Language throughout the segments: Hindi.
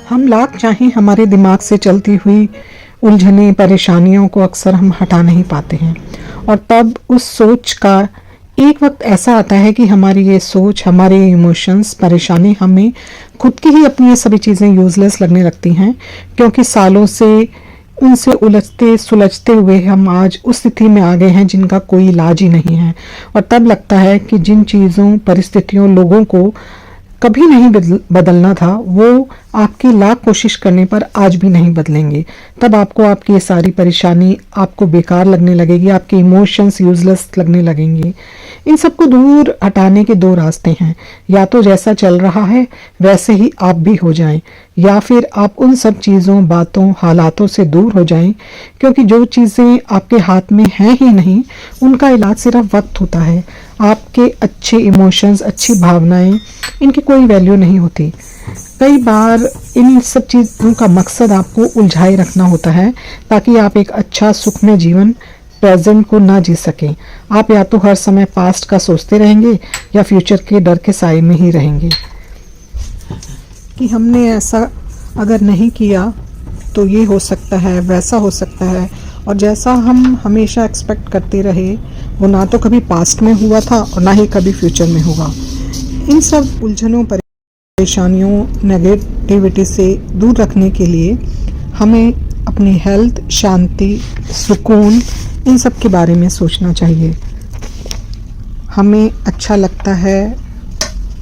हम लाख चाहें हमारे दिमाग से चलती हुई उलझने परेशानियों को अक्सर हम हटा नहीं पाते हैं और तब उस सोच का एक वक्त ऐसा आता है कि हमारी ये सोच हमारे इमोशंस परेशानी हमें खुद की ही अपनी ये सभी चीज़ें यूज़लेस लगने लगती हैं क्योंकि सालों से उनसे उलझते सुलझते हुए हम आज उस स्थिति में आ गए हैं जिनका कोई इलाज ही नहीं है। और तब लगता है कि जिन चीज़ों परिस्थितियों लोगों को कभी नहीं बदलना था वो आपकी लाख कोशिश करने पर आज भी नहीं बदलेंगे। तब आपको आपकी ये सारी परेशानी आपको बेकार लगने लगेगी, आपके इमोशंस यूजलेस लगने लगेंगे। इन सबको दूर हटाने के दो रास्ते हैं, या तो जैसा चल रहा है वैसे ही आप भी हो जाएं, या फिर आप उन सब चीज़ों बातों हालातों से दूर हो जाएं क्योंकि जो चीज़ें आपके हाथ में हैं ही नहीं उनका इलाज सिर्फ वक्त होता है। आपके अच्छे इमोशंस अच्छी भावनाएं इनकी कोई वैल्यू नहीं होती। कई बार इन सब चीज़ों का मकसद आपको उलझाए रखना होता है ताकि आप एक अच्छा सुखमय जीवन प्रेजेंट को ना जी सकें। आप या तो हर समय पास्ट का सोचते रहेंगे या फ्यूचर के डर के साए में ही रहेंगे कि हमने ऐसा अगर नहीं किया तो ये हो सकता है वैसा हो सकता है, और जैसा हम हमेशा एक्सपेक्ट करते रहे वो ना तो कभी पास्ट में हुआ था और ना ही कभी फ्यूचर में होगा। इन सब उलझनों परेशानियों नेगेटिविटी से दूर रखने के लिए हमें अपनी हेल्थ शांति सुकून इन सब के बारे में सोचना चाहिए। हमें अच्छा लगता है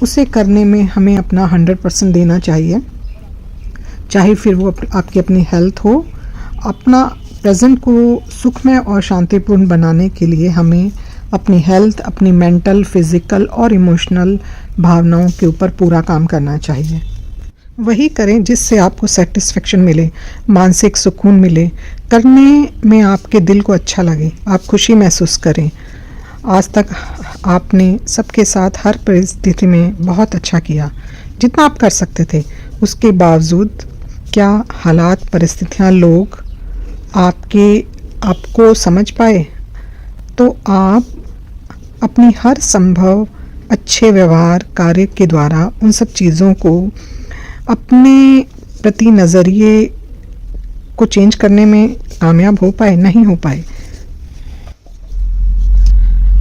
उसे करने में हमें अपना 100% देना चाहिए, चाहे फिर वो आपकी अपनी हेल्थ हो। अपना प्रेजेंट को सुखमय और शांतिपूर्ण बनाने के लिए हमें अपनी हेल्थ अपनी मेंटल फिजिकल और इमोशनल भावनाओं के ऊपर पूरा काम करना चाहिए। वही करें जिससे आपको सेटिस्फेक्शन मिले, मानसिक सुकून मिले, करने में आपके दिल को अच्छा लगे, आप खुशी महसूस करें। आज तक आपने सबके साथ हर परिस्थिति में बहुत अच्छा किया, जितना आप कर सकते थे। उसके बावजूद क्या हालात परिस्थितियाँ लोग आपको समझ पाए? तो आप अपनी हर संभव अच्छे व्यवहार कार्य के द्वारा उन सब चीज़ों को अपने प्रति नज़रिए को चेंज करने में कामयाब हो पाए? नहीं हो पाए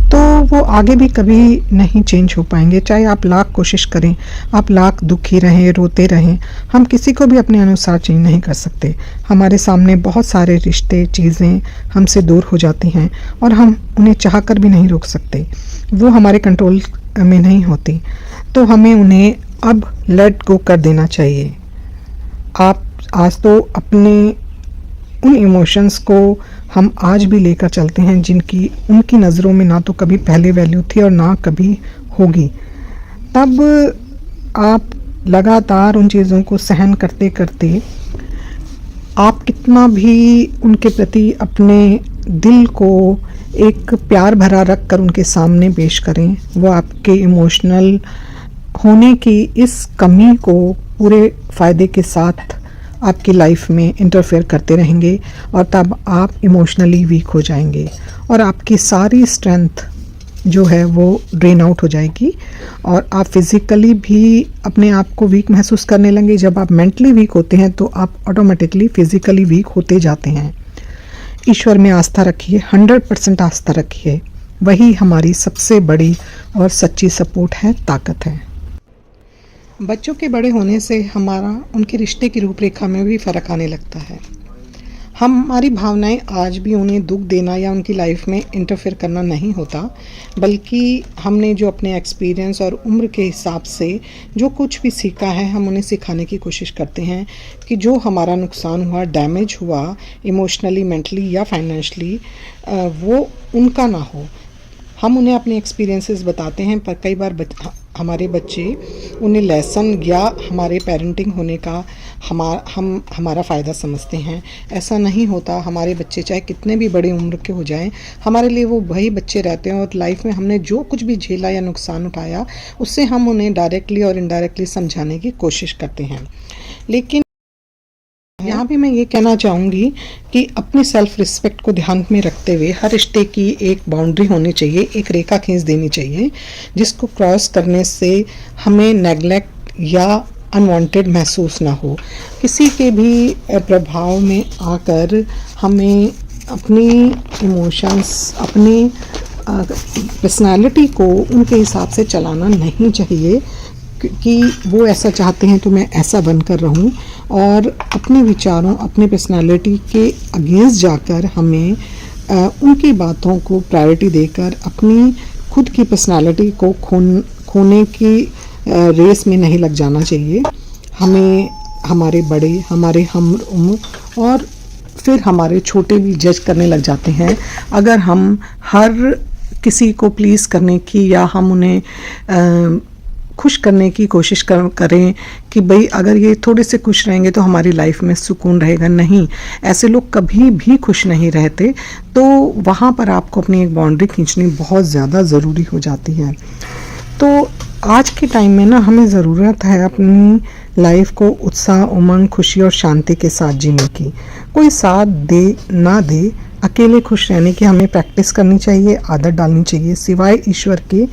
तो वो आगे भी कभी नहीं चेंज हो पाएंगे, चाहे आप लाख कोशिश करें, आप लाख दुखी रहें रोते रहें। हम किसी को भी अपने अनुसार चेंज नहीं कर सकते। हमारे सामने बहुत सारे रिश्ते चीज़ें हमसे दूर हो जाती हैं और हम उन्हें चाह कर भी नहीं रोक सकते, वो हमारे कंट्रोल में नहीं होती। तो हमें उन्हें अब लेट गो कर देना चाहिए। आप आज तो अपने उन इमोशंस को हम आज भी लेकर चलते हैं जिनकी उनकी नज़रों में ना तो कभी पहले वैल्यू थी और ना कभी होगी। तब आप लगातार उन चीज़ों को सहन करते करते आप कितना भी उनके प्रति अपने दिल को एक प्यार भरा रख कर उनके सामने पेश करें, वो आपके इमोशनल होने की इस कमी को पूरे फ़ायदे के साथ आपकी लाइफ में इंटरफेयर करते रहेंगे और तब आप इमोशनली वीक हो जाएंगे और आपकी सारी स्ट्रेंथ जो है वो ड्रेन आउट हो जाएगी और आप फिज़िकली भी अपने आप को वीक महसूस करने लगेंगे। जब आप मेंटली वीक होते हैं तो आप ऑटोमेटिकली फिज़िकली वीक होते जाते हैं। ईश्वर में आस्था रखिए, 100% आस्था रखिए, वही हमारी सबसे बड़ी और सच्ची सपोर्ट है, ताकत है। बच्चों के बड़े होने से हमारा उनके रिश्ते की रूपरेखा में भी फ़र्क आने लगता है। हमारी भावनाएं आज भी उन्हें दुख देना या उनकी लाइफ में इंटरफेयर करना नहीं होता, बल्कि हमने जो अपने एक्सपीरियंस और उम्र के हिसाब से जो कुछ भी सीखा है हम उन्हें सिखाने की कोशिश करते हैं कि जो हमारा नुकसान हुआ, डैमेज हुआ इमोशनली, मेंटली या फाइनेंशली, वो उनका ना हो। हम उन्हें अपने एक्सपीरियंसेस बताते हैं, पर कई बार हमारे बच्चे उन्हें लेसन या हमारे पेरेंटिंग होने का हमारा फ़ायदा समझते हैं। ऐसा नहीं होता। हमारे बच्चे चाहे कितने भी बड़े उम्र के हो जाएं, हमारे लिए वो वही बच्चे रहते हैं और लाइफ में हमने जो कुछ भी झेला या नुकसान उठाया उससे हम उन्हें डायरेक्टली और इनडायरेक्टली समझाने की कोशिश करते हैं। लेकिन यहाँ भी मैं ये कहना चाहूँगी कि अपनी सेल्फ रिस्पेक्ट को ध्यान में रखते हुए हर रिश्ते की एक बाउंड्री होनी चाहिए, एक रेखा खींच देनी चाहिए जिसको क्रॉस करने से हमें नेगलेक्ट या अनवांटेड महसूस ना हो। किसी के भी प्रभाव में आकर हमें अपनी इमोशंस, अपनी पर्सनालिटी को उनके हिसाब से चलाना नहीं चाहिए कि वो ऐसा चाहते हैं तो मैं ऐसा बनकर रहूं, और अपने विचारों, अपने पर्सनालिटी के अगेंस्ट जाकर हमें उनकी बातों को प्रायोरिटी देकर अपनी खुद की पर्सनालिटी को खोने की रेस में नहीं लग जाना चाहिए। हमें हमारे बड़े, हमारे हम उम्र और फिर हमारे छोटे भी जज करने लग जाते हैं अगर हम हर किसी को प्लीज़ करने की या हम उन्हें खुश करने की कोशिश करें कि भाई अगर ये थोड़े से खुश रहेंगे तो हमारी लाइफ में सुकून रहेगा। नहीं, ऐसे लोग कभी भी खुश नहीं रहते। तो वहाँ पर आपको अपनी एक बाउंड्री खींचनी बहुत ज़्यादा ज़रूरी हो जाती है। तो आज के टाइम में ना हमें ज़रूरत है अपनी लाइफ को उत्साह, उमंग, खुशी और शांति के साथ जीने की। कोई साथ दे ना दे, अकेले खुश रहने की हमें प्रैक्टिस करनी चाहिए, आदत डालनी चाहिए। सिवाय ईश्वर के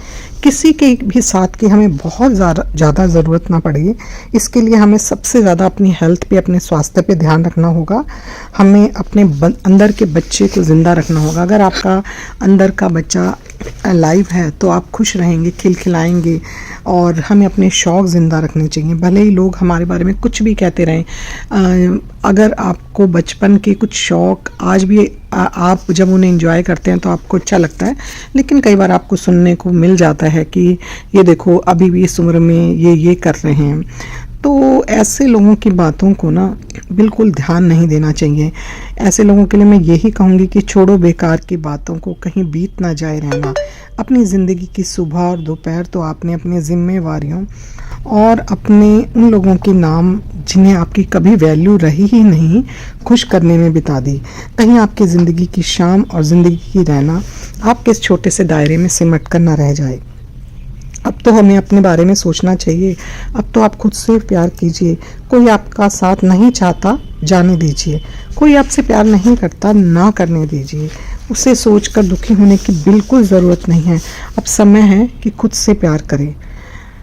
किसी के भी साथ की हमें बहुत ज़्यादा ज़रूरत ना पड़े। इसके लिए हमें सबसे ज़्यादा अपनी हेल्थ पे, अपने स्वास्थ्य पे ध्यान रखना होगा। हमें अपने अंदर के बच्चे को ज़िंदा रखना होगा। अगर आपका अंदर का बच्चा लाइव है तो आप खुश रहेंगे, खिलखिलाएंगे, और हमें अपने शौक़ ज़िंदा रखने चाहिए। भले ही लोग हमारे बारे में कुछ भी कहते रहें, अगर आपको बचपन के कुछ शौक़ आज भी आप जब उन्हें एंजॉय करते हैं तो आपको अच्छा लगता है, लेकिन कई बार आपको सुनने को मिल जाता है कि ये देखो अभी भी इस उम्र में ये कर रहे हैं। तो ऐसे लोगों की बातों को ना बिल्कुल ध्यान नहीं देना चाहिए। ऐसे लोगों के लिए मैं यही कहूँगी कि छोड़ो बेकार की बातों को, कहीं बीत ना जाए रहना। अपनी ज़िंदगी की सुबह और दोपहर तो आपने अपनी जिम्मेवारियों और अपने उन लोगों के नाम जिन्हें आपकी कभी वैल्यू रही ही नहीं, खुश करने में बिता दी। कहीं आपकी ज़िंदगी की शाम और ज़िंदगी की रहना आपके इस छोटे से दायरे में सिमट कर ना रह जाए। अब तो हमें अपने बारे में सोचना चाहिए। अब तो आप खुद से प्यार कीजिए। कोई आपका साथ नहीं चाहता, जाने दीजिए। कोई आपसे प्यार नहीं करता, ना करने दीजिए। उसे सोचकर दुखी होने की बिल्कुल ज़रूरत नहीं है। अब समय है कि खुद से प्यार करें।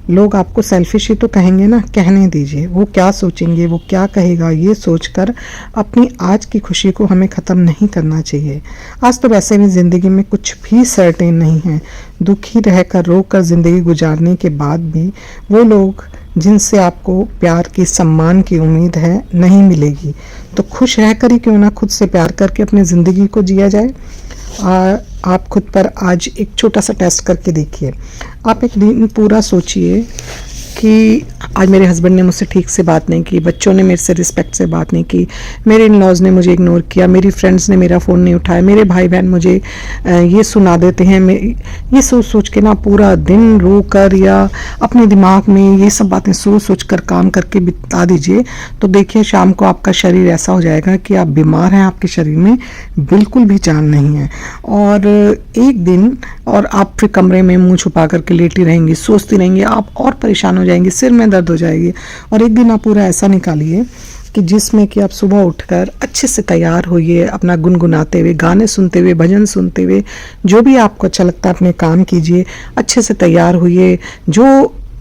लोग आपको सेल्फिश ही तो कहेंगे ना, कहने दीजिए। वो क्या सोचेंगे, वो क्या कहेगा, ये सोचकर अपनी आज की खुशी को हमें ख़त्म नहीं करना चाहिए। आज तो वैसे भी ज़िंदगी में कुछ भी सर्टेन नहीं है। दुखी रहकर, रोकर ज़िंदगी गुजारने के बाद भी वो लोग जिनसे आपको प्यार की, सम्मान की उम्मीद है, नहीं मिलेगी। तो खुश रहकर ही क्यों ना खुद से प्यार करके अपनी ज़िंदगी को जिया जाए। आप खुद पर आज एक छोटा सा टेस्ट करके देखिए। आप एक दिन पूरा सोचिए कि आज मेरे हस्बैंड ने मुझसे ठीक से बात नहीं की, बच्चों ने मेरे से रिस्पेक्ट से बात नहीं की, मेरे इन-लॉज़ ने मुझे इग्नोर किया, मेरी फ्रेंड्स ने मेरा फ़ोन नहीं उठाया, मेरे भाई बहन मुझे ये सुना देते हैं। ये सोच सोच के ना पूरा दिन रो कर या अपने दिमाग में ये सब बातें सोच सोच कर काम करके बिता दीजिए। तो देखिए शाम को आपका शरीर ऐसा हो जाएगा कि आप बीमार हैं, आपके शरीर में बिल्कुल भी जान नहीं है। और एक दिन और आप फिर कमरे में मुँह छुपा करके लेटी रहेंगी, सोचती रहेंगी, आप और परेशान हो जाएंगी, सिर में दर्द हो जाएगी। और एक दिन आप पूरा ऐसा निकालिए कि जिसमें कि आप सुबह उठकर अच्छे से तैयार होइए, अपना गुनगुनाते हुए, गाने सुनते हुए, भजन सुनते हुए, जो भी आपको अच्छा लगता है अपने काम कीजिए, अच्छे से तैयार होइए।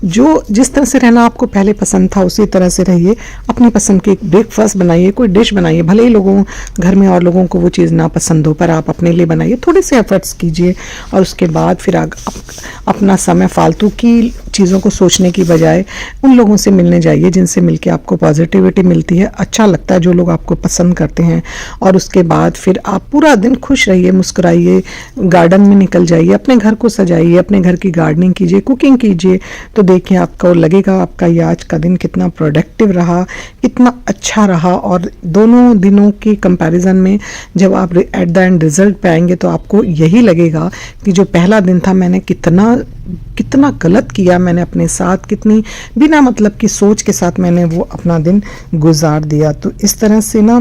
जो जिस तरह से रहना आपको पहले पसंद था उसी तरह से रहिए। अपनी पसंद की ब्रेकफास्ट बनाइए, कोई डिश बनाइए। भले ही लोगों घर में और लोगों को वो चीज़ ना पसंद हो, पर आप अपने लिए बनाइए। थोड़े से एफर्ट्स कीजिए और उसके बाद फिर अपना समय फालतू की चीज़ों को सोचने की बजाय उन लोगों से मिलने जाइए जिनसे मिलके आपको पॉजिटिविटी मिलती है, अच्छा लगता है, जो लोग आपको पसंद करते हैं। और उसके बाद फिर आप पूरा दिन खुश रहिए, मुस्कुराइए, गार्डन में निकल जाइए, अपने घर को सजाइए, अपने घर की गार्डनिंग कीजिए, कुकिंग कीजिए। तो देखिए आपको लगेगा आपका ये आज का दिन कितना प्रोडक्टिव रहा, कितना अच्छा रहा। और दोनों दिनों की कंपैरिजन में जब आप एट द एंड रिजल्ट पे आएंगे तो आपको यही लगेगा कि जो पहला दिन था मैंने कितना गलत किया, मैंने अपने साथ कितनी बिना मतलब की सोच के साथ मैंने वो अपना दिन गुजार दिया। तो इस तरह से ना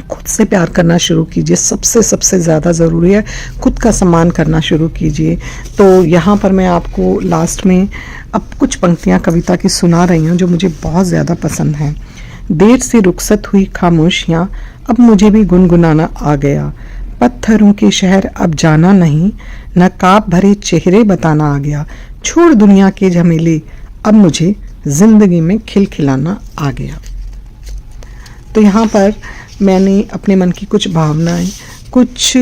खुद से प्यार करना शुरू कीजिए। सबसे ज़्यादा ज़रूरी है खुद का सम्मान करना शुरू कीजिए। तो यहाँ पर मैं आपको लास्ट में अब कुछ पंक्तियाँ कविता की सुना रही हूँ जो मुझे बहुत ज़्यादा पसंद हैं। देर से रुखसत हुई खामोशियाँ, अब मुझे भी गुनगुनाना आ गया। पत्थरों के शहर अब जाना नहीं, नकाब भरे चेहरे बताना आ गया। छोड़ दुनिया के झमेले, अब मुझे ज़िंदगी में खिलखिलाना आ गया। तो यहाँ पर मैंने अपने मन की कुछ भावनाएं, कुछ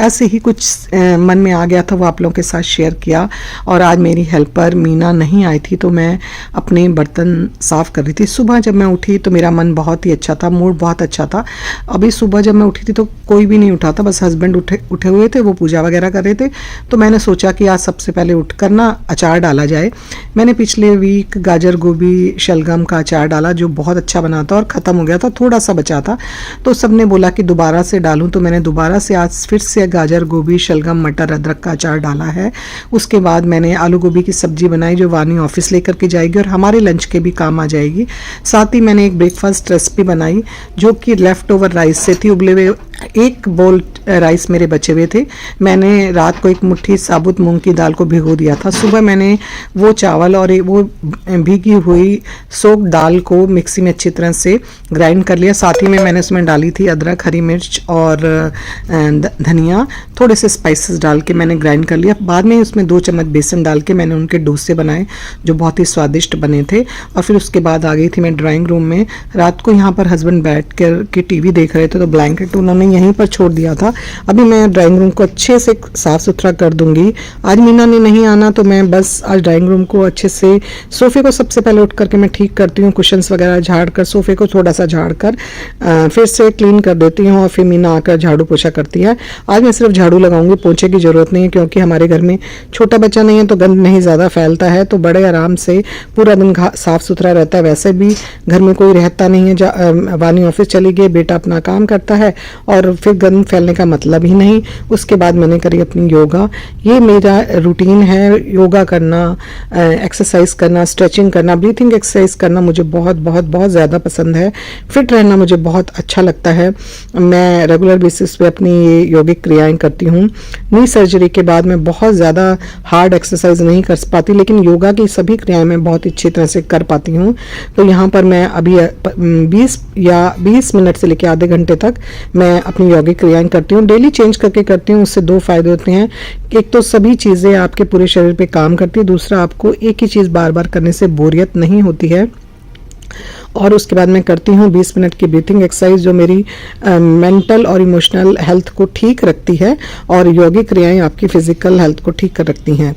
ऐसे ही कुछ मन में आ गया था, वो आप लोगों के साथ शेयर किया। और आज मेरी हेल्पर मीना नहीं आई थी, तो मैं अपने बर्तन साफ़ कर रही थी। सुबह जब मैं उठी तो मेरा मन बहुत ही अच्छा था, मूड बहुत अच्छा था। अभी सुबह जब मैं उठी थी तो कोई भी नहीं उठा था, बस हस्बैंड उठे हुए थे, वो पूजा वगैरह कर रहे थे। तो मैंने सोचा कि आज सबसे पहले उठ कर ना अचार डाला जाए। मैंने पिछले वीक गाजर गोभी शलगम का अचार डाला, जो बहुत अच्छा बना था और ख़त्म हो गया था, थोड़ा सा बचा था। तो सब ने बोला कि दोबारा से डालूं, तो मैंने दोबारा से आज फिर से गाजर गोभी शलगम मटर अदरक का अचार डाला है। उसके बाद मैंने आलू गोभी की सब्जी बनाई, जो वानी ऑफिस लेकर के जाएगी और हमारे लंच के भी काम आ जाएगी। साथ ही मैंने एक ब्रेकफास्ट रेसिपी बनाई, जो कि लेफ़्ट ओवर राइस से थी। उबले हुए 1 बोल राइस मेरे बचे हुए थे। मैंने रात को 1 मुट्ठी साबुत मूंग की दाल को भिगो दिया था। सुबह मैंने वो चावल और वो भीगी हुई सोक्ड दाल को मिक्सी में अच्छी तरह से ग्राइंड कर लिया। साथ ही में मैंने उसमें डाली थी अदरक, हरी मिर्च और धनिया, थोड़े से स्पाइसेस डाल के मैंने ग्राइंड कर लिया। बाद में उसमें 2 चम्मच बेसन डाल के मैंने उनके डोसे बनाए, जो बहुत ही स्वादिष्ट बने थे। और फिर उसके बाद आ गई थी मैं ड्राइंग रूम में। रात को यहाँ पर हस्बैंड बैठ कर के टीवी देख रहे थे, तो ब्लैंकेट उन्होंने यहीं पर छोड़ दिया था। अभी मैं ड्राइंग रूम को अच्छे से साफ़ सुथरा कर दूंगी। आज मीना ने नहीं आना, तो मैं बस आज ड्राइंग रूम को अच्छे से, सोफ़े को सबसे पहले उठ करके मैं ठीक करती हूँ, कुशन्स वगैरह झाड़ कर, सोफ़े को थोड़ा सा झाड़ कर फिर से क्लीन कर देती हूँ। और फिर मीना आकर झाड़ू पोछा करती है। आज मैं सिर्फ झाड़ू लगाऊंगी, पोछे की ज़रूरत नहीं है, क्योंकि हमारे घर में छोटा बच्चा नहीं है, तो गंद नहीं ज़्यादा फैलता है, तो बड़े आराम से पूरा दिन साफ़ सुथरा रहता है। वैसे भी घर में कोई रहता नहीं है, वानी ऑफिस चली गई, बेटा अपना काम करता है, और फिर गंद फैलने का मतलब ही नहीं। उसके बाद मैंने करी अपनी योगा। ये मेरा रूटीन है, योगा करना, एक्सरसाइज करना, स्ट्रेचिंग करना, ब्रीथिंग एक्सरसाइज करना मुझे बहुत बहुत बहुत ज़्यादा पसंद है। फिट रहना मुझे बहुत अच्छा लगता है। मैं रेगुलर बेसिस पे अपनी ये योगिक क्रियाएं करती हूँ। नी सर्जरी के बाद मैं बहुत ज़्यादा हार्ड एक्सरसाइज नहीं कर पाती, लेकिन योगा की सभी क्रियाएं मैं बहुत अच्छी तरह से कर पाती हूँ। तो यहाँ पर मैं अभी 20 मिनट से लेकर आधे घंटे तक मैं अपनी योगिक क्रियाएं करती हूँ। डेली चेंज करके करती हूँ। उससे 2 फायदे होते हैं। एक तो सभी चीज़ें आपके पूरे शरीर पे काम करती है, दूसरा आपको एक ही चीज़ बार बार करने से बोरियत नहीं होती है। और उसके बाद मैं करती हूँ 20 मिनट की ब्रीथिंग एक्सरसाइज, जो मेरी मेंटल और इमोशनल हेल्थ को ठीक रखती है, और योगिक क्रियाएं आपकी फिजिकल हेल्थ को ठीक कर रखती हैं।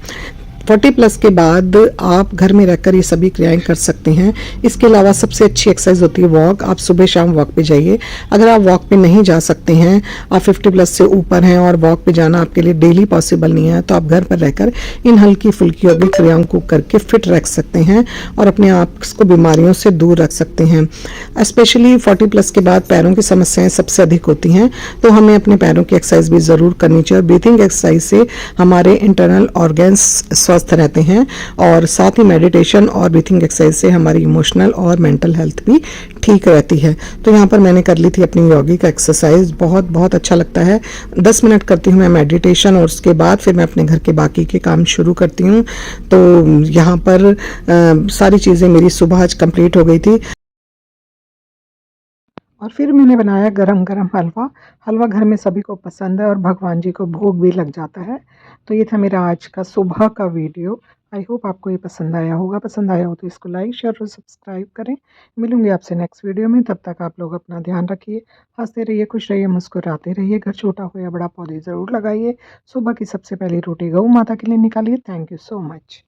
40+ के बाद आप घर में रहकर ये सभी क्रियाएं कर सकते हैं। इसके अलावा सबसे अच्छी एक्सरसाइज होती है वॉक। आप सुबह शाम वॉक पे जाइए। अगर आप वॉक पे नहीं जा सकते हैं, आप 50+ से ऊपर हैं और वॉक पे जाना आपके लिए डेली पॉसिबल नहीं है, तो आप घर पर रहकर इन हल्की फुल्की योगिक क्रियाओं को करके फिट रख सकते हैं और अपने आप को बीमारियों से दूर रख सकते हैं। स्पेशली 40+ के बाद पैरों की समस्याएं सबसे अधिक होती हैं, तो हमें अपने पैरों की एक्सरसाइज भी ज़रूर करनी चाहिए। और ब्रीथिंग एक्सरसाइज से हमारे इंटरनल ऑर्गन्स स्वस्थ रहते हैं, और साथ ही मेडिटेशन और ब्रीथिंग एक्सरसाइज से हमारी इमोशनल और मेंटल हेल्थ भी ठीक रहती है। तो यहाँ पर मैंने कर ली थी अपनी योगिक एक्सरसाइज, बहुत बहुत अच्छा लगता है। 10 मिनट करती हूँ मैं मेडिटेशन, और उसके बाद फिर मैं अपने घर के बाकी के काम शुरू करती हूँ। तो यहाँ पर सारी चीज़ें मेरी सुबह आज कंप्लीट हो गई थी। और फिर मैंने बनाया गरम गरम हलवा। हलवा घर में सभी को पसंद है और भगवान जी को भोग भी लग जाता है। तो ये था मेरा आज का सुबह का वीडियो। आई होप आपको ये पसंद आया होगा। पसंद आया हो तो इसको लाइक शेयर और सब्सक्राइब करें। मिलूंगी आपसे नेक्स्ट वीडियो में। तब तक आप लोग अपना ध्यान रखिए, हंसते रहिए, खुश रहिए, मुस्कुराते रहिए। घर छोटा हो या बड़ा, पौधे ज़रूर लगाइए। सुबह की सबसे पहली रोटी गऊ माता के लिए निकालिए। Thank you so much.